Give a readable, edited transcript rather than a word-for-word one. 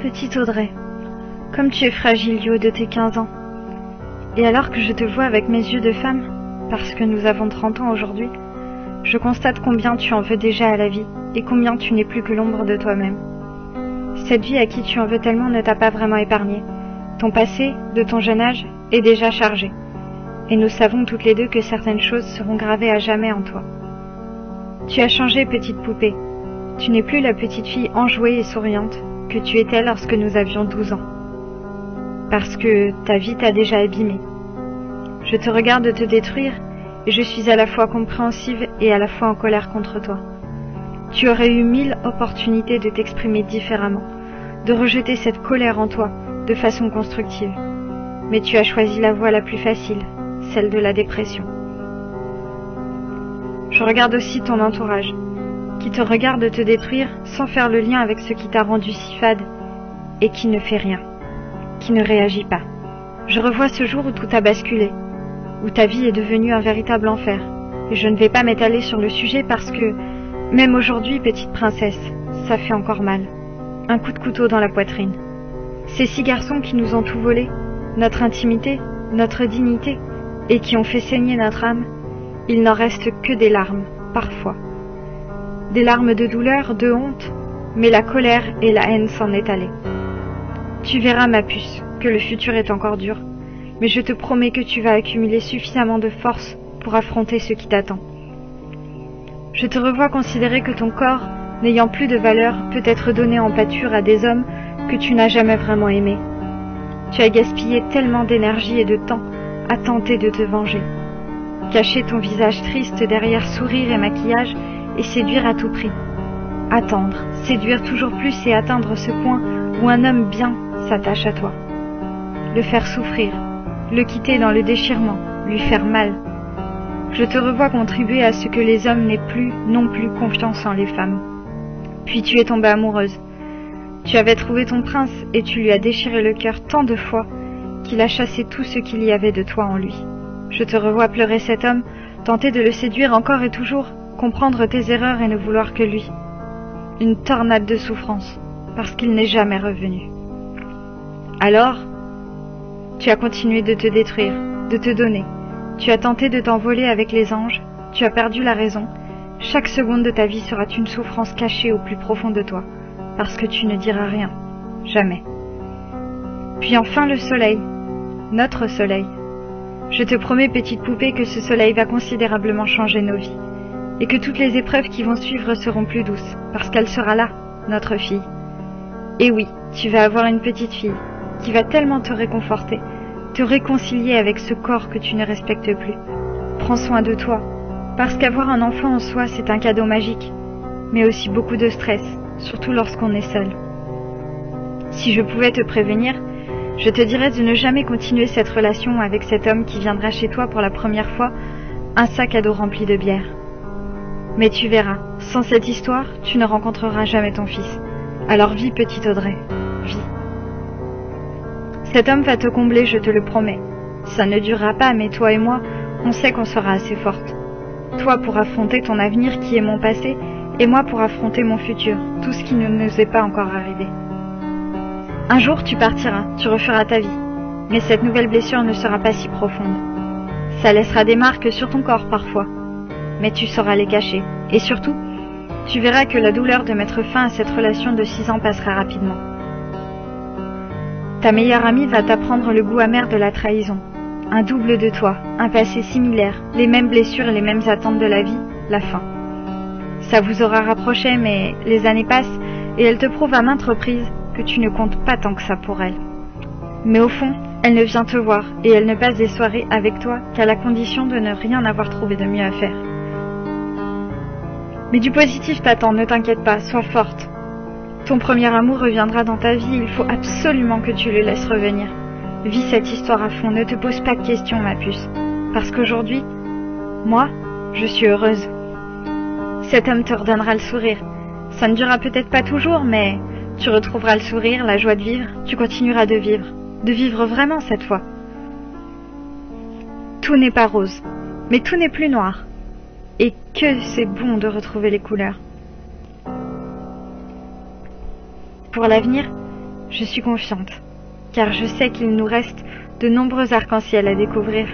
Petite Audrey, comme tu es fragile du haut de tes 15 ans. Et alors que je te vois avec mes yeux de femme, parce que nous avons 30 ans aujourd'hui, je constate combien tu en veux déjà à la vie et combien tu n'es plus que l'ombre de toi-même. Cette vie à qui tu en veux tellement ne t'a pas vraiment épargné. Ton passé, de ton jeune âge, est déjà chargé. Et nous savons toutes les deux que certaines choses seront gravées à jamais en toi. Tu as changé, petite poupée. Tu n'es plus la petite fille enjouée et souriante que tu étais lorsque nous avions 12 ans. Parce que ta vie t'a déjà abîmée. Je te regarde te détruire et je suis à la fois compréhensive et à la fois en colère contre toi. Tu aurais eu 1000 opportunités de t'exprimer différemment, de rejeter cette colère en toi de façon constructive. Mais tu as choisi la voie la plus facile, celle de la dépression. Je regarde aussi ton entourage, qui te regarde te détruire sans faire le lien avec ce qui t'a rendu si fade et qui ne fait rien, qui ne réagit pas. Je revois ce jour où tout a basculé, où ta vie est devenue un véritable enfer. Et je ne vais pas m'étaler sur le sujet parce que, même aujourd'hui, petite princesse, ça fait encore mal. Un coup de couteau dans la poitrine. Ces 6 garçons qui nous ont tout volé, notre intimité, notre dignité, et qui ont fait saigner notre âme, il n'en reste que des larmes, parfois. Des larmes de douleur, de honte, mais la colère et la haine s'en est allée. Tu verras, ma puce, que le futur est encore dur, mais je te promets que tu vas accumuler suffisamment de force pour affronter ce qui t'attend. Je te revois considérer que ton corps, n'ayant plus de valeur, peut être donné en pâture à des hommes que tu n'as jamais vraiment aimés. Tu as gaspillé tellement d'énergie et de temps à tenter de te venger. Cacher ton visage triste derrière sourire et maquillage et séduire à tout prix. Attendre, séduire toujours plus et atteindre ce point où un homme bien s'attache à toi. Le faire souffrir, le quitter dans le déchirement, lui faire mal. Je te revois contribuer à ce que les hommes n'aient plus non plus confiance en les femmes. Puis tu es tombée amoureuse. Tu avais trouvé ton prince et tu lui as déchiré le cœur tant de fois qu'il a chassé tout ce qu'il y avait de toi en lui. Je te revois pleurer cet homme, tenter de le séduire encore et toujours, comprendre tes erreurs et ne vouloir que lui. Une tornade de souffrance, parce qu'il n'est jamais revenu. Alors, tu as continué de te détruire, de te donner. Tu as tenté de t'envoler avec les anges, tu as perdu la raison. Chaque seconde de ta vie sera une souffrance cachée au plus profond de toi, parce que tu ne diras rien, jamais. Puis enfin le soleil, notre soleil. Je te promets, petite poupée, que ce soleil va considérablement changer nos vies, et que toutes les épreuves qui vont suivre seront plus douces, parce qu'elle sera là, notre fille. Et oui, tu vas avoir une petite fille, qui va tellement te réconforter, te réconcilier avec ce corps que tu ne respectes plus. Prends soin de toi, parce qu'avoir un enfant en soi, c'est un cadeau magique, mais aussi beaucoup de stress, surtout lorsqu'on est seul. Si je pouvais te prévenir, je te dirais de ne jamais continuer cette relation avec cet homme qui viendra chez toi pour la première fois, un sac à dos rempli de bière. Mais tu verras, sans cette histoire, tu ne rencontreras jamais ton fils. Alors vis, petite Audrey, vis. Cet homme va te combler, je te le promets. Ça ne durera pas, mais toi et moi, on sait qu'on sera assez fortes. Toi pour affronter ton avenir qui est mon passé, et moi pour affronter mon futur, tout ce qui ne nous est pas encore arrivé. Un jour tu partiras, tu referas ta vie, mais cette nouvelle blessure ne sera pas si profonde. Ça laissera des marques sur ton corps parfois, mais tu sauras les cacher. Et surtout, tu verras que la douleur de mettre fin à cette relation de 6 ans passera rapidement. Ta meilleure amie va t'apprendre le goût amer de la trahison. Un double de toi, un passé similaire, les mêmes blessures et les mêmes attentes de la vie, la fin. Ça vous aura rapproché, mais les années passent et elle te prouve à maintes reprises que tu ne comptes pas tant que ça pour elle. Mais au fond, elle ne vient te voir et elle ne passe des soirées avec toi qu'à la condition de ne rien avoir trouvé de mieux à faire. Mais du positif t'attend, ne t'inquiète pas, sois forte. Ton premier amour reviendra dans ta vie, il faut absolument que tu le laisses revenir. Vis cette histoire à fond, ne te pose pas de questions, ma puce. Parce qu'aujourd'hui, moi, je suis heureuse. Cet homme te redonnera le sourire. Ça ne durera peut-être pas toujours, mais tu retrouveras le sourire, la joie de vivre, tu continueras de vivre vraiment cette fois. Tout n'est pas rose, mais tout n'est plus noir. Et que c'est bon de retrouver les couleurs. Pour l'avenir, Je suis confiante, car je sais qu'il nous reste de nombreux arcs-en-ciel à découvrir.